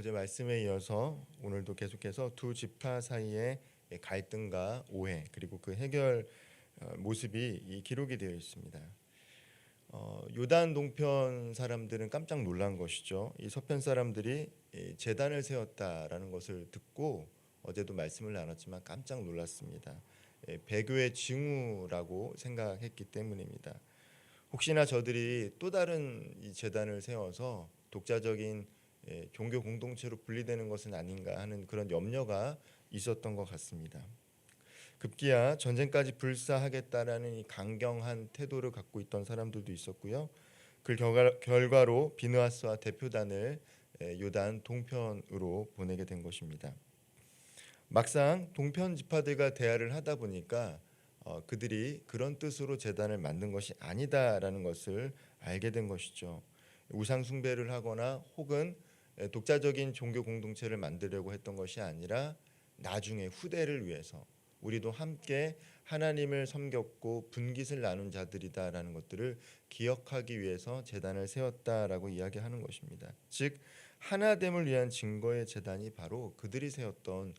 어제 말씀에 이어서 오늘도 계속해서 두 지파 사이의 갈등과 오해 그리고 그 해결 모습이 기록이 되어 있습니다. 요단 동편 사람들은 깜짝 놀란 것이죠. 이 서편 사람들이 제단을 세웠다라는 것을 듣고 어제도 말씀을 나눴지만 깜짝 놀랐습니다. 배교의 징후라고 생각했기 때문입니다. 혹시나 저들이 또 다른 이 제단을 세워서 독자적인 종교 공동체로 분리되는 것은 아닌가 하는 그런 염려가 있었던 것 같습니다. 급기야 전쟁까지 불사하겠다라는 이 강경한 태도를 갖고 있던 사람들도 있었고요. 그 결과로 비느하스와 대표단을 요단 동편으로 보내게 된 것입니다. 막상 동편 지파들과 대화를 하다 보니까 그들이 그런 뜻으로 제단을 만든 것이 아니다라는 것을 알게 된 것이죠. 우상 숭배를 하거나 혹은 독자적인 종교 공동체를 만들려고 했던 것이 아니라 나중에 후대를 위해서 우리도 함께 하나님을 섬겼고 분깃을 나눈 자들이다라는 것들을 기억하기 위해서 제단을 세웠다라고 이야기하는 것입니다. 즉 하나됨을 위한 증거의 제단이 바로 그들이 세웠던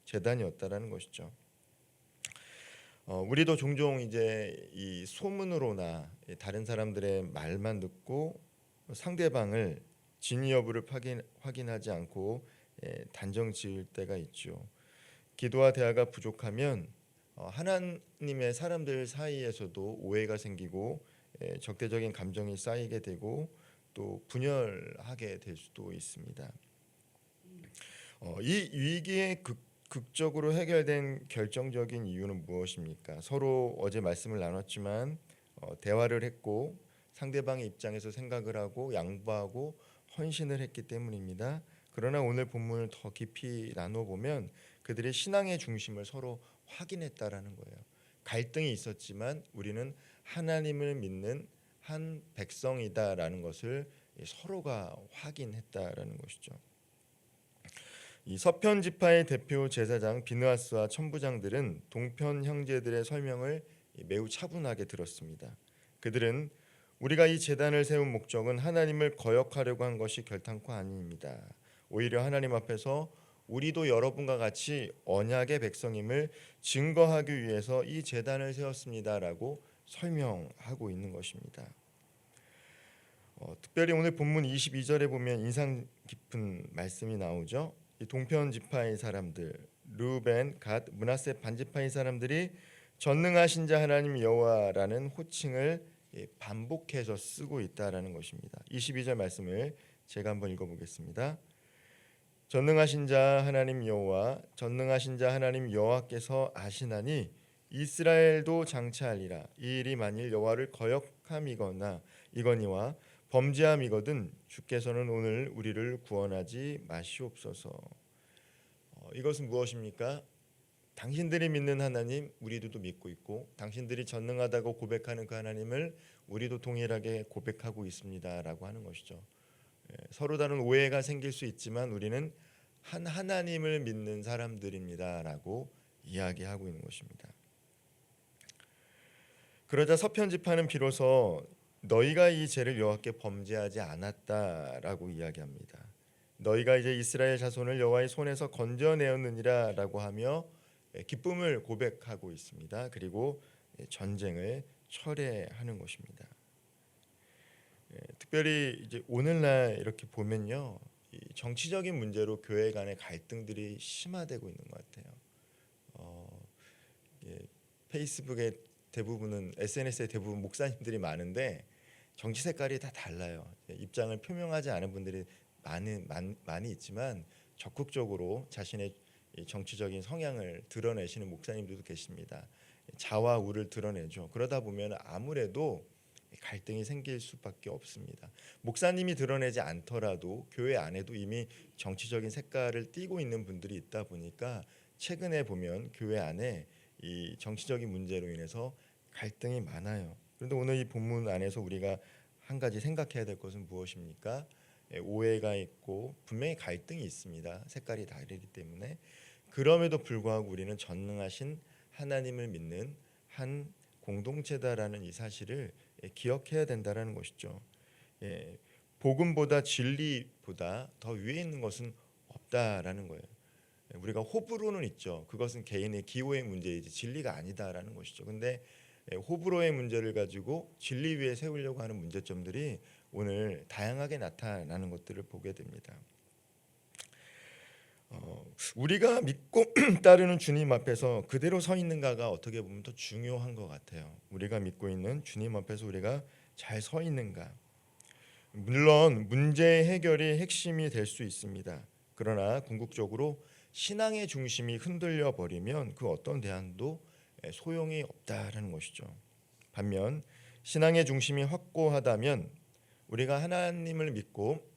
제단이었다라는 것이죠. 우리도 종종 이제 이 소문으로나 다른 사람들의 말만 듣고 상대방을 진위 여부를 확인하지 않고 단정 지을 때가 있죠. 기도와 대화가 부족하면 하나님의 사람들 사이에서도 오해가 생기고 적대적인 감정이 쌓이게 되고 또 분열하게 될 수도 있습니다. 이 위기의 극적으로 해결된 결정적인 이유는 무엇입니까? 서로 어제 말씀을 나눴지만 대화를 했고 상대방의 입장에서 생각을 하고 양보하고 헌신을 했기 때문입니다. 그러나 오늘 본문을 더 깊이 나눠보면 그들의 신앙의 중심을 서로 확인했다라는 거예요. 갈등이 있었지만 우리는 하나님을 믿는 한 백성이다라는 것을 서로가 확인했다라는 것이죠. 이 서편 지파의 대표 제사장 비느하스와 천부장들은 동편 형제들의 설명을 매우 차분하게 들었습니다. 그들은 우리가 이 제단을 세운 목적은 하나님을 거역하려고 한 것이 결탄코 아닙니다. 오히려 하나님 앞에서 우리도 여러분과 같이 언약의 백성임을 증거하기 위해서 이 제단을 세웠습니다라고 설명하고 있는 것입니다. 특별히 오늘 본문 22절에 보면 인상 깊은 말씀이 나오죠. 이 동편 지파의 사람들 르우벤, 갓, 므낫세 반지파의 사람들이 전능하신 자 하나님 여호와라는 호칭을 반복해서 쓰고 있다라는 것입니다. 22절 말씀을 제가 한번 읽어보겠습니다. 전능하신 자 하나님 여호와, 전능하신 자 하나님 여호와께서 아시나니 이스라엘도 장차하리라. 이 일이 만일 여호와를 거역함이거나 이거니와 범죄함이거든 주께서는 오늘 우리를 구원하지 마시옵소서. 이것은 무엇입니까? 당신들이 믿는 하나님 우리들도 믿고 있고 당신들이 전능하다고 고백하는 그 하나님을 우리도 동일하게 고백하고 있습니다라고 하는 것이죠. 서로 다른 오해가 생길 수 있지만 우리는 한 하나님을 믿는 사람들입니다라고 이야기하고 있는 것입니다. 그러자 서편 지파는 비로소 너희가 이 죄를 여호와께 범죄하지 않았다라고 이야기합니다. 너희가 이제 이스라엘 자손을 여호와의 손에서 건져내었느니라라고 하며 기쁨을 고백하고 있습니다. 그리고 전쟁을 철회하는 것입니다. 특별히 이제 오늘날 이렇게 보면요, 이 정치적인 문제로 교회 간의 갈등들이 심화되고 있는 것 같아요. 페이스북에 대부분은 SNS에 대부분 목사님들이 많은데 정치 색깔이 다 달라요. 입장을 표명하지 않은 분들이 많이 있지만 적극적으로 자신의 정치적인 성향을 드러내시는 목사님들도 계십니다. 자와 우를 드러내죠. 그러다 보면 아무래도 갈등이 생길 수밖에 없습니다. 목사님이 드러내지 않더라도 교회 안에도 이미 정치적인 색깔을 띠고 있는 분들이 있다 보니까 최근에 보면 교회 안에 이 정치적인 문제로 인해서 갈등이 많아요. 그런데 오늘 이 본문 안에서 우리가 한 가지 생각해야 될 것은 무엇입니까? 오해가 있고 분명히 갈등이 있습니다. 색깔이 다르기 때문에. 그럼에도 불구하고 우리는 전능하신 하나님을 믿는 한 공동체다라는 이 사실을 기억해야 된다라는 것이죠. 복음보다 진리보다 더 위에 있는 것은 없다라는 거예요. 우리가 호불호는 있죠. 그것은 개인의 기호의 문제이지 진리가 아니다라는 것이죠. 근데 호불호의 문제를 가지고 진리 위에 세우려고 하는 문제점들이 오늘 다양하게 나타나는 것들을 보게 됩니다. 우리가 믿고 따르는 주님 앞에서 그대로 서 있는가가 어떻게 보면 더 중요한 것 같아요. 우리가 믿고 있는 주님 앞에서 우리가 잘 서 있는가. 물론 문제 해결이 핵심이 될 수 있습니다. 그러나 궁극적으로 신앙의 중심이 흔들려 버리면 그 어떤 대안도 소용이 없다라는 것이죠. 반면 신앙의 중심이 확고하다면 우리가 하나님을 믿고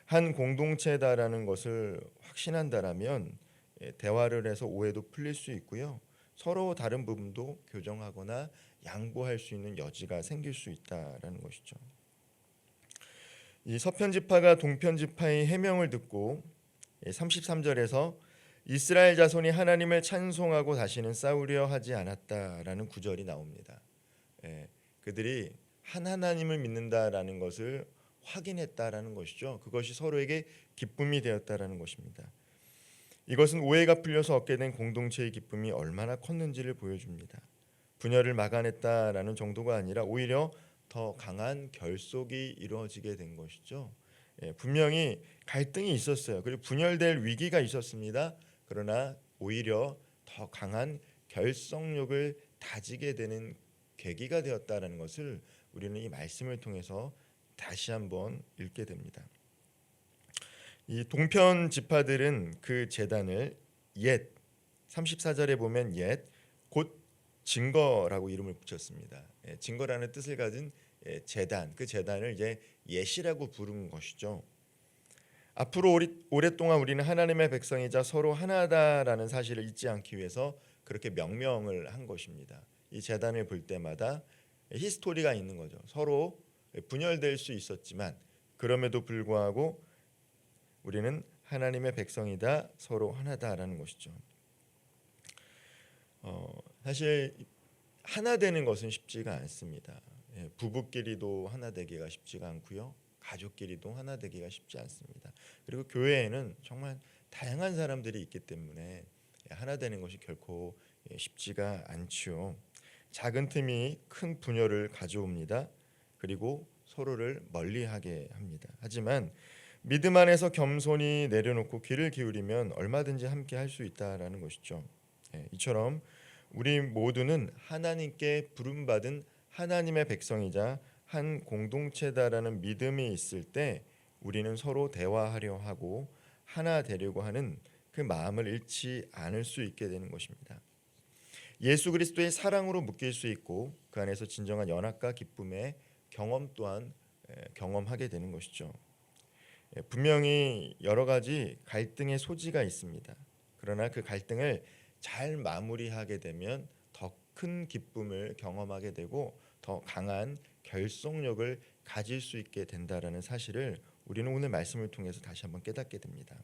한 공동체다라는 것을 확신한다라면 대화를 해서 오해도 풀릴 수 있고요. 서로 다른 부분도 교정하거나 양보할 수 있는 여지가 생길 수 있다라는 것이죠. 이 서편 지파가 동편 지파의 해명을 듣고 33절에서 이스라엘 자손이 하나님을 찬송하고 다시는 싸우려 하지 않았다라는 구절이 나옵니다. 그들이 한 하나님을 믿는다라는 것을 확인했다라는 것이죠. 그것이 서로에게 기쁨이 되었다라는 것입니다. 이것은 오해가 풀려서 얻게 된 공동체의 기쁨이 얼마나 컸는지를 보여줍니다. 분열을 막아냈다라는 정도가 아니라 오히려 더 강한 결속이 이루어지게 된 것이죠. 분명히 갈등이 있었어요. 그리고 분열될 위기가 있었습니다. 그러나 오히려 더 강한 결속력을 다지게 되는 계기가 되었다라는 것을 우리는 이 말씀을 통해서 다시 한번 읽게 됩니다. 이 동편 지파들은 그 제단을 옛 34절에 보면 옛 곧 증거라고 이름을 붙였습니다. 증거라는 뜻을 가진 제단, 그 제단을 이제 옛이라고 부른 것이죠. 앞으로 오랫동안 우리는 하나님의 백성이자 서로 하나다라는 사실을 잊지 않기 위해서 그렇게 명명을 한 것입니다. 이 제단을 볼 때마다 히스토리가 있는 거죠. 서로 분열될 수 있었지만 그럼에도 불구하고 우리는 하나님의 백성이다, 서로 하나다라는 것이죠. 사실 하나 되는 것은 쉽지가 않습니다. 부부끼리도 하나 되기가 쉽지가 않고요. 가족끼리도 하나 되기가 쉽지 않습니다. 그리고 교회에는 정말 다양한 사람들이 있기 때문에 하나 되는 것이 결코 쉽지가 않지요. 작은 틈이 큰 분열을 가져옵니다. 그리고 서로를 멀리하게 합니다. 하지만 믿음 안에서 겸손히 내려놓고 귀를 기울이면 얼마든지 함께 할 수 있다라는 것이죠. 이처럼 우리 모두는 하나님께 부름받은 하나님의 백성이자 한 공동체다라는 믿음이 있을 때 우리는 서로 대화하려 하고 하나 되려고 하는 그 마음을 잃지 않을 수 있게 되는 것입니다. 예수 그리스도의 사랑으로 묶일 수 있고 그 안에서 진정한 연합과 기쁨의 경험 또한 경험하게 되는 것이죠. 분명히 여러 가지 갈등의 소지가 있습니다. 그러나 그 갈등을 잘 마무리하게 되면 더 큰 기쁨을 경험하게 되고 더 강한 결속력을 가질 수 있게 된다라는 사실을 우리는 오늘 말씀을 통해서 다시 한번 깨닫게 됩니다.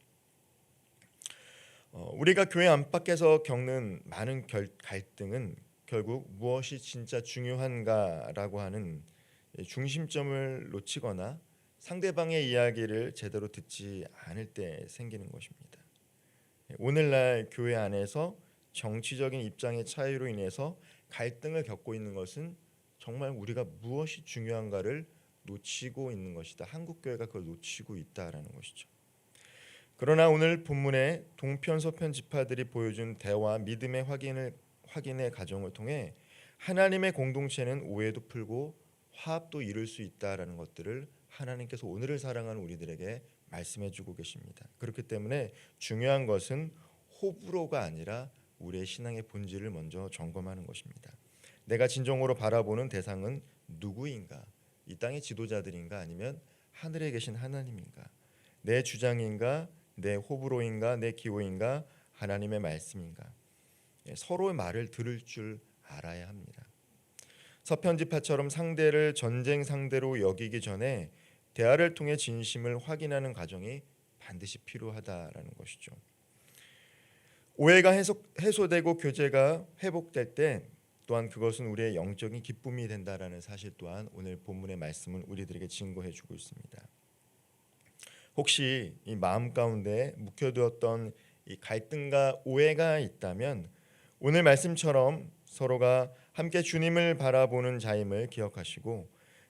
우리가 교회 안팎에서 겪는 많은 갈등은 결국 무엇이 진짜 중요한가라고 하는 중심점을 놓치거나 상대방의 이야기를 제대로 듣지 않을 때 생기는 것입니다. 오늘날 교회 안에서 정치적인 입장의 차이로 인해서 갈등을 겪고 있는 것은 정말 우리가 무엇이 중요한가를 놓치고 있는 것이다. 한국 교회가 그걸 놓치고 있다라는 것이죠. 그러나 오늘 본문의 동편 서편 지파들이 보여준 대화 믿음의 확인의 과정을 통해 하나님의 공동체는 오해도 풀고 화합도 이룰 수 있다라는 것들을 하나님께서 오늘을 사랑하는 우리들에게 말씀해주고 계십니다. 그렇기 때문에 중요한 것은 호불호가 아니라 우리의 신앙의 본질을 먼저 점검하는 것입니다. 내가 진정으로 바라보는 대상은 누구인가? 이 땅의 지도자들인가? 아니면 하늘에 계신 하나님인가? 내 주장인가? 내 호불호인가? 내 기호인가? 하나님의 말씀인가? 서로의 말을 들을 줄 알아야 합니다. 서편지파처럼 상대를 전쟁 상대로 여기기 전에 대화를 통해 진심을 확인하는 과정이 반드시 필요하다라는 것이죠. 오해가 해소되고 교제가 회복될 때 또한 그것은 우리의 영적인 기쁨이 된다라는 사실 또한 오늘 본문의 말씀은 우리들에게 증거해주고 있습니다. 혹시 이 마음 가운데 묵혀두었던 이 갈등과 오해가 있다면 오늘 말씀처럼 서로가 함께 주님을 바라보는 자임을 기억하시고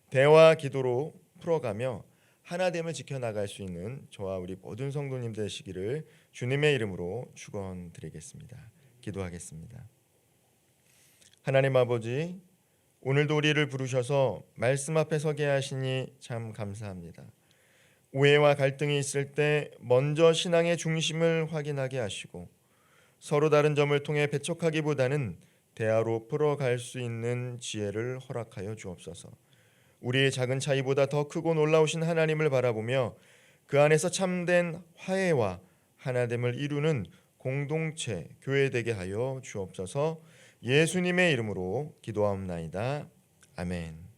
대화 기도로 풀어가며 하나됨을 지켜나갈 수 있는 저와 우리 모든 성도님 되시기를 주님의 이름으로 축원드리겠습니다. 기도하겠습니다. 하나님 아버지, 오늘도 우리를 부르셔서 말씀 앞에 서게 하시니 참 감사합니다. 오해와 갈등이 있을 때 먼저 신앙의 중심을 확인하게 하시고 서로 다른 점을 통해 배척하기보다는 대화로 풀어갈 수 있는 지혜를 허락하여 주옵소서. 우리의 작은 차이보다 더 크고 놀라우신 하나님을 바라보며 그 안에서 참된 화해와 하나됨을 이루는 공동체, 교회 되게 하여 주옵소서. 예수님의 이름으로 기도하옵나이다. 아멘.